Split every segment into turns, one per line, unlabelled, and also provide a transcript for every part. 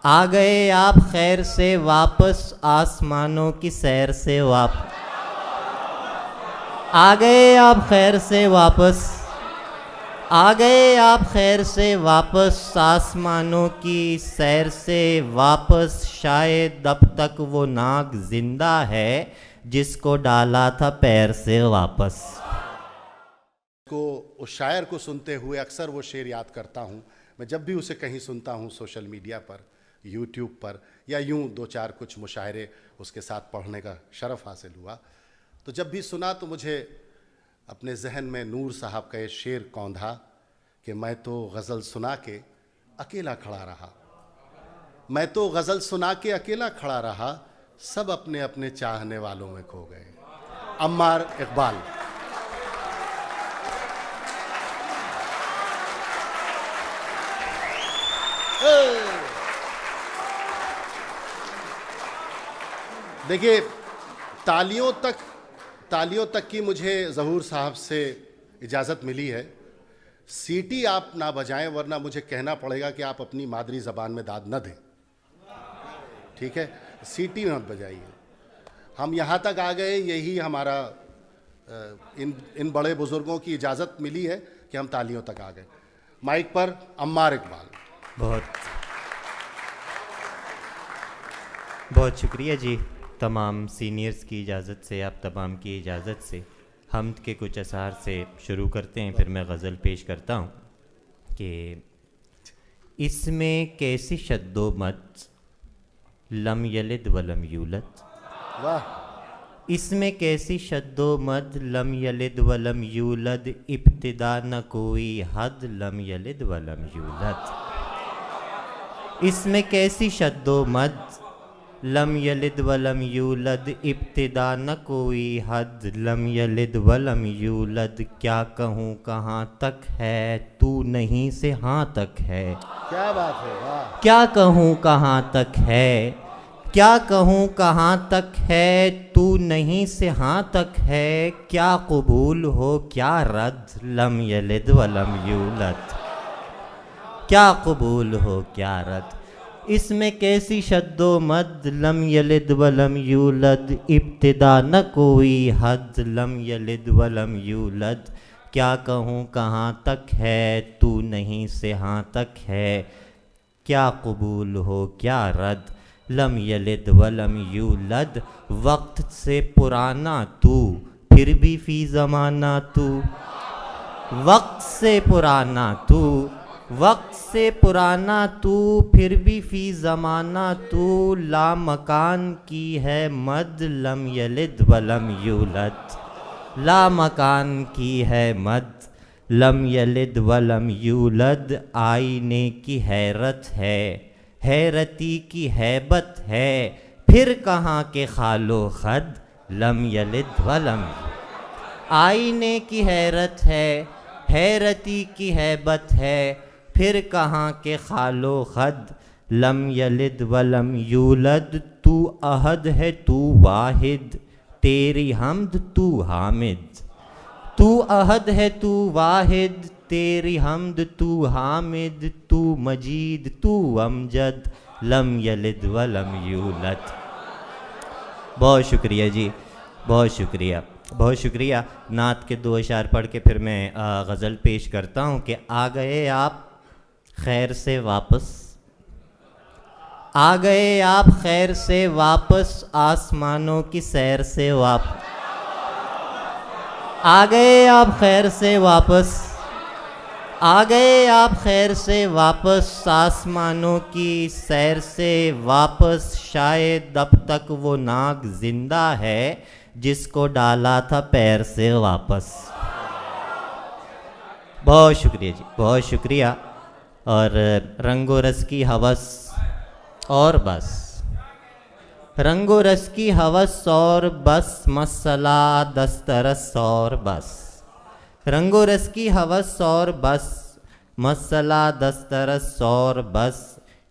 आ गए आप खैर से वापस आसमानों की सैर से वापस। आ गए आप खैर से वापस, आ गए आप खैर से वापस आसमानों की सैर से वापस। शायद अब तक वो नाग जिंदा है जिसको डाला था पैर से वापस।
को उस शायर को सुनते हुए अक्सर वो शेर याद करता हूँ। मैं जब भी उसे कहीं सुनता हूँ, सोशल मीडिया पर, यूट्यूब पर, या यूं दो चार कुछ मुशायरे उसके साथ पढ़ने का शरफ़ हासिल हुआ, तो जब भी सुना तो मुझे अपने जहन में नूर साहब का ये शेर कौंधा कि मैं तो गज़ल सुना के अकेला खड़ा रहा, मैं तो गज़ल सुना के अकेला खड़ा रहा, सब अपने अपने चाहने वालों में खो गए। अम्मार इकबाल। देखिए, तालियों तक की मुझे ज़हूर साहब से इजाज़त मिली है। सीटी आप ना बजाएं, वरना मुझे कहना पड़ेगा कि आप अपनी मादरी ज़बान में दाद न दें, ठीक है? सीटी मत बजाइए। हम यहाँ तक आ गए, यही हमारा इन बड़े बुज़ुर्गों की इजाज़त मिली है कि हम तालियों तक आ गए। माइक पर अम्मार इकबाल।
बहुत शुक्रिया जी। तमाम सीनियर्स की इजाज़त से, आप तमाम की इजाज़त से हमद के कुछ असार से शुरू करते हैं, फिर मैं गज़ल पेश करता हूँ कि इसमें कैसी शद्दोमत लम यलिद वलम यूलद।
वाह।
इसमें कैसी शद्दोमत लम यलिद वलम यूलद, इब्तिदा न कोई हद लम यलिद वलम यूलद। इसमें कैसी शद्दोमत लम यलिद वलम यूलद, इब्तिदा न कोई हद लम यलिद वलम यूलद। क्या कहूँ कहाँ तक है तू नहीं से हाँ तक है।
क्या बात है, वाह।
क्या कहूँ कहाँ तक है, क्या कहूँ कहाँ तक है तू नहीं से हाँ तक है। क्या कबूल हो क्या रद्द लम यलिद वलम यूलद। क्या कबूल हो क्या रद्द। इसमें कैसी शद्दो मद लम यलिद वलम यूलद, इब्तिदा न कोई हद लम यलिद वलम यूलद। क्या कहूँ कहाँ तक है तू नहीं से हाँ तक है। क्या कबूल हो क्या रद्द लम यलिद वलम यूलद। वक्त से पुराना तू फिर भी फ़ी ज़माना तू, वक्त से पुराना तू, वक्त से पुराना तू फिर भी फ़ी ज़माना तू। ला मकान की है मद लम यलिद वलम यूलद। ला मकान की है मद लम यलिद वलम यूलद। आईने की हैरत है, हैरती की हैबत है, फिर कहाँ के खालो खद लम यलिद वलम। आईने की हैरत है, हैरती की हैबत है, फिर कहाँ के खालो खद लम यलिद वलम यूलद। तू अहद है तू वाहिद, तेरी हमद तू हामिद। तू अहद है तू वाहिद, तेरी हमद तू हामिद। तू मजीद तू अमजद लम यलिद वलम यूलद। बहुत शुक्रिया जी, बहुत शुक्रिया, बहुत शुक्रिया। नात के 2 अशार पढ़ के फिर मैं गज़ल पेश करता हूँ कि आ गए आप खैर से वापस, आ गए आप खैर से वापस आसमानों की सैर से वापस। आ गए आप खैर से वापस, आ गए आप खैर से वापस आसमानों की सैर से वापस। शायद अब तक वो नाग जिंदा है जिसको डाला था पैर से वापस। बहुत शुक्रिया जी, बहुत शुक्रिया। और रंगो रस की हवस और बस, रंगो रस की हवस और बस, मसला दस्तरस और बस। रंगो रस की हवस और बस, मसला दस्तरस और बस।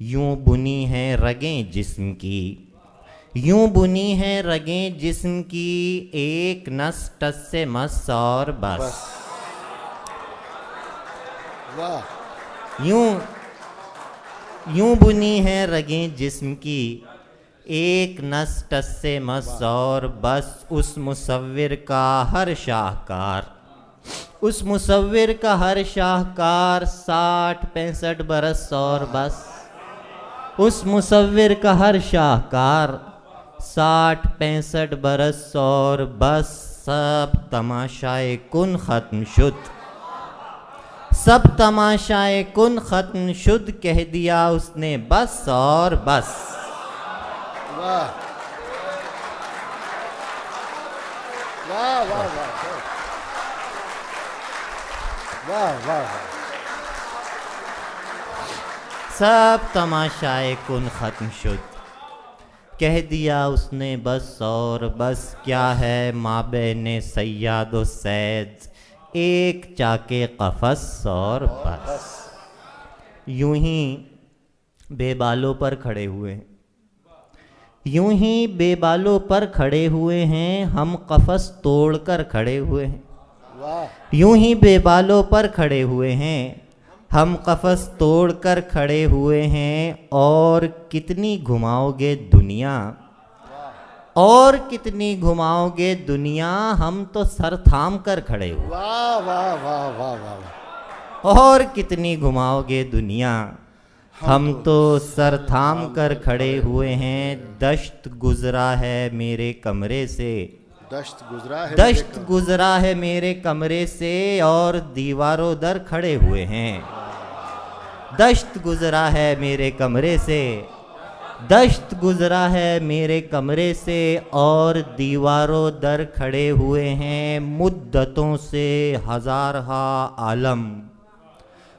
यूं बुनी हैं रगें जिस्म की, यूं बुनी हैं रगें जिस्म की, एक नस टस से मस और बस।
वाह।
यूं बुनी है रगें जिस्म की, एक नस टस से मस और बस उस मुसव्विर का हर शाहकार, उस मुसव्विर का हर शाहकार 60-65 बरस और बस, उस मुसव्विर का हर शाहकार 60-65 बरस और बस, सब तमाशाए कुन ख़त्म शुद, सब तमाशाए कुन ख़त्म शुद, कह दिया उसने बस और बस।
वाह वाह वाह वाह वाह वाह,
सब तमाशाए कुन ख़त्म शुद, कह दिया उसने बस और बस। क्या है माबैने सय्याद व सैद, एक चाके कफस और बस। यूं ही बेबालों पर खड़े हुए हैं, यूं ही बेबालों पर खड़े हुए हैं, हम कफस तोड़कर खड़े हुए हैं।
वाह
यूं ही बेबालों पर खड़े हुए हैं, हम कफस तोड़कर खड़े हुए हैं। और कितनी घुमाओगे दुनिया, और कितनी घुमाओगे दुनिया, हम तो सर थाम कर खड़े हुए।
वाह वाह वाह वाह वाह,
और कितनी घुमाओगे दुनिया, हम तो सर थाम कर खड़े हुए हैं। दश्त गुजरा है मेरे कमरे से,
दश्त गुजरा है,
दश्त गुजरा है मेरे कमरे से, और दीवारों दर खड़े हुए हैं। दश्त गुजरा है मेरे कमरे से, दश्त गुजरा है मेरे कमरे से, और दीवारों दर खड़े हुए हैं। मुद्दतों से हज़ारहा आलम,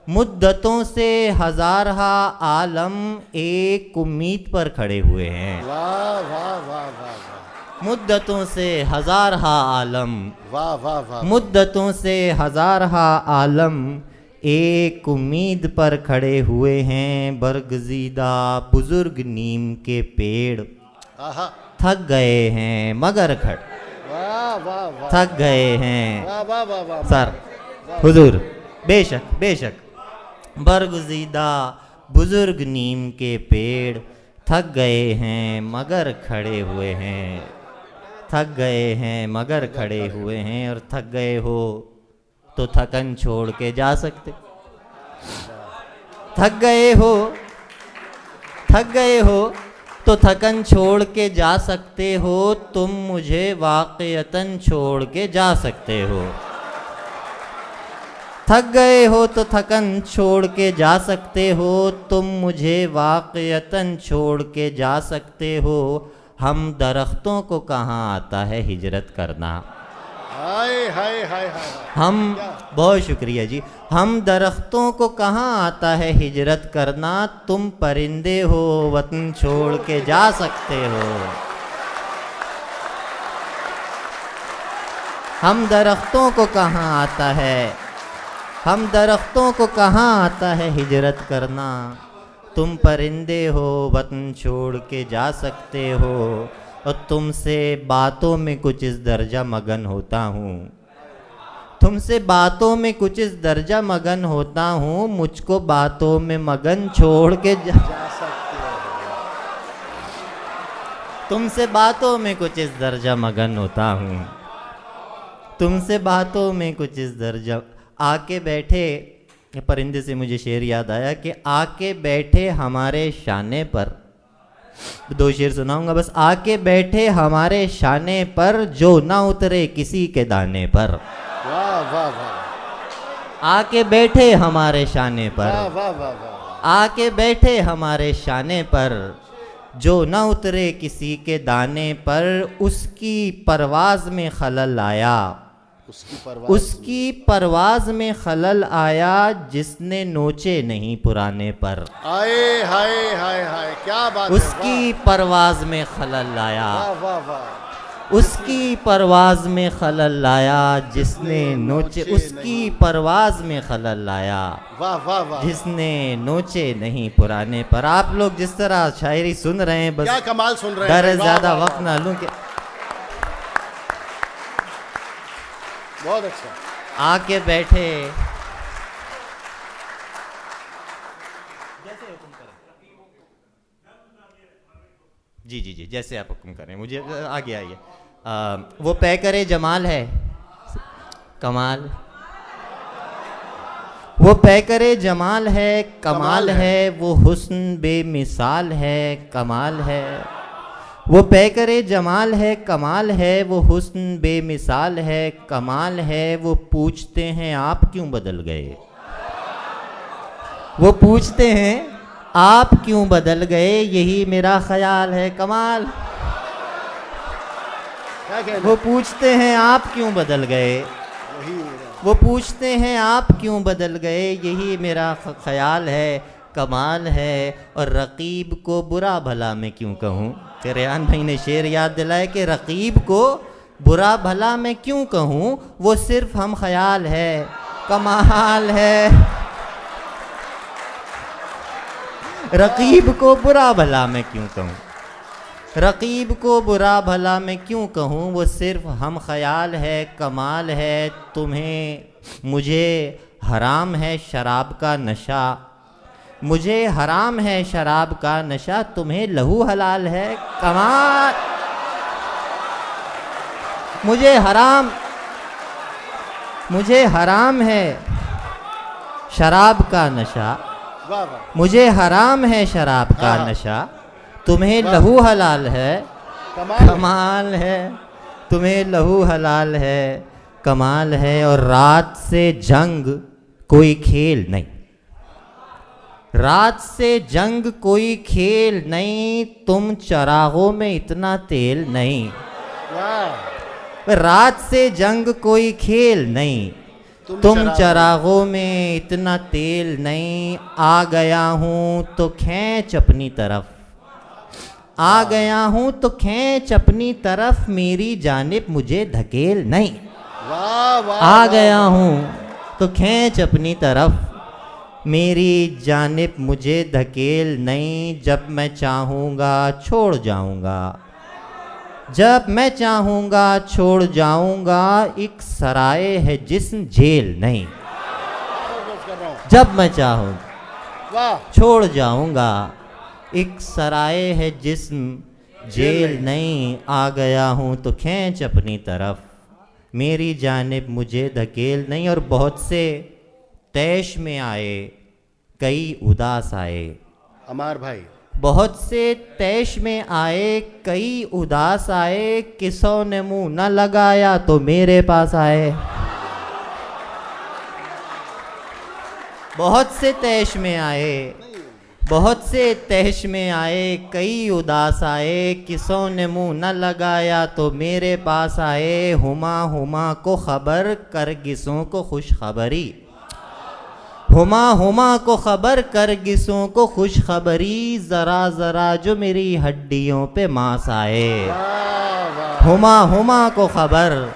मुद्दतों से हज़ारहा आलम, एक उम्मीद पर खड़े हुए हैं।
वाह वाह वाह वाह,
मुद्दतों से हज़ारहा आलम,
वाह वाह वाह,
मुद्दतों से हज़ारहा आलम, एक उम्मीद पर खड़े हुए हैं। बरगज़ीदा बुज़ुर्ग नीम के पेड़
आहा,
थक गए हैं मगर खड़े,
वाह वाह वाह,
थक गए हैं
वाह वाह वाह वाह,
सर हुजूर, बेशक बेशक। बरगज़ीदा बुज़ुर्ग नीम के पेड़ थक गए हैं मगर खड़े हुए हैं, थक गए हैं मगर खड़े हुए हैं। और थक गए हो तो थकन छोड़ के जा सकते, थक गए हो, थक गए हो तो थकन छोड़ के जा सकते हो, तुम मुझे वाक़यतन छोड़ के जा सकते हो। थक गए हो तो थकन छोड़ के जा सकते हो, तुम मुझे वाक़यतन छोड़ के जा सकते हो। हम दरख्तों को कहाँ आता है हिजरत करना,
हाय हाय हाय हाय,
हम, बहुत शुक्रिया जी। हम दरख्तों को कहाँ आता है हिजरत करना, तुम परिंदे हो वतन छोड़ के जा सकते हो। हम दरख्तों को कहाँ आता है, हम दरख्तों को कहाँ आता है हिजरत करना, तुम परिंदे हो वतन छोड़ के जा सकते हो। और तुमसे बातों में कुछ इस दर्जा मगन होता हूँ, तुमसे बातों में कुछ इस दर्जा मगन होता हूँ, मुझको बातों में मगन छोड़ के जा
सकते हो।
तुमसे बातों में कुछ इस दर्जा मगन होता हूँ, तुमसे बातों में कुछ इस दर्जा। आके बैठे, परिंदे से मुझे शेर याद आया कि आके बैठे हमारे शाने पर, दो शेर सुनाऊंगा बस। आके बैठे हमारे शाने पर, जो ना उतरे किसी के दाने पर।
वाह वाह वाह,
आके बैठे हमारे शाने पर,
वाह वाह वाह वाह,
आके बैठे हमारे शाने पर, जो ना उतरे किसी के दाने पर। उसकी परवाज़ में खलल आया, उसकी परवाज़ में खलल आया, जिसने नोचे नहीं पुराने पर।
आए हाय हाय हाय, क्या बात है,
उसकी परवाज़ में खलल आया,
वाह वाह वाह,
उसकी परवाज़ में खलल आया, जिसने नोचे, उसकी परवाज़ में खलल आया,
वाह वाह वाह,
जिसने नोचे नहीं पुराने पर। आप लोग जिस तरह शायरी सुन रहे हैं,
क्या
बस
कमाल सुन रहे हैं,
डर
वाह,
ज़्यादा
वाह,
वक्त ना लूँ कि
बहुत अच्छा।
आके बैठे, जैसे हुक्म करें। जी जी जी, जैसे आप हुक्म करें, मुझे आगे आइए। वो पै करे जमाल है कमाल, वो पै करे जमाल है कमाल है, वो हुस्न बेमिसाल है कमाल है। वो पै करे जमाल है कमाल है, वो हुस्न बेमिसाल है कमाल है। वो पूछते हैं आप क्यों बदल गए, वो पूछते हैं आप क्यों बदल गए, यही मेरा ख्याल है कमाल। वो पूछते हैं आप क्यों बदल गए, वो पूछते हैं आप क्यों बदल गए, यही मेरा ख्याल है कमाल है। और रकीब को बुरा भला मैं क्यों कहूँ, कि रेहान भाई ने शेर याद दिलाया कि रकीब को बुरा भला मैं क्यों कहूँ, वो सिर्फ हम ख्याल है कमाल है। रकीब को बुरा भला मैं क्यों कहूँ, रकीब को बुरा भला मैं क्यों कहूँ, वो सिर्फ हम ख्याल है कमाल है। तुम्हें मुझे हराम है शराब का नशा, मुझे हराम है शराब का नशा, तुम्हें लहू हलाल है कमाल। मुझे हराम है शराब का नशा, मुझे हराम है शराब का नशा, तुम्हें लहू हलाल है कमाल है। तुम्हें लहू हलाल है कमाल है। और रात से जंग कोई खेल नहीं, रात से जंग कोई खेल नहीं, तुम चरागों में इतना तेल नहीं। रात से जंग कोई खेल नहीं, तुम चरागों में इतना तेल नहीं। आ गया हूँ तो खींच अपनी तरफ, आ गया हूँ तो खींच अपनी तरफ, मेरी जानिब मुझे धकेल नहीं। आ गया हूँ तो खींच अपनी तरफ, मेरी जानिब मुझे धकेल नहीं। जब मैं चाहूँगा छोड़ जाऊँगा, जब मैं चाहूँगा छोड़ जाऊँगा, एक सराय है जिस्म जेल नहीं। जब मैं चाहूँ छोड़ जाऊँगा, एक सराय है जिस्म जेल नहीं। आ गया हूँ तो खींच अपनी तरफ, मेरी जानिब मुझे धकेल नहीं। और बहुत से तैश में आए कई उदास आए,
अमार भाई
बहुत से तैश में आए कई उदास आए, किसों ने मुंह न लगाया तो मेरे पास आए। बहुत से तैश में आए, बहुत से तैश में आए कई उदास आए, किसों ने मुंह न लगाया तो मेरे पास आए। हुमा हुमा को खबर कर गिसों को खुशखबरी, हुमा हुमा को खबर कर गिसों को खुशखबरी, ज़रा ज़रा जो मेरी हड्डियों पे मांस आए। हुमा हुमा को खबर,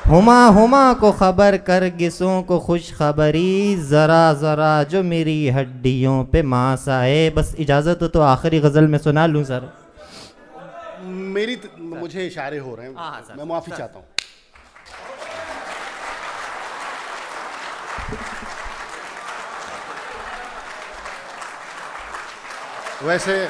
हुमा हुमा को खबर कर गिसों को खुशखबरी, ज़रा ज़रा जो मेरी हड्डियों पे मांस आए। बस इजाज़त हो तो आखिरी गज़ल में सुना लूँ सर।
मुझे इशारे हो रहे हैं, मैं माफ़ी चाहता हूँ। वैसे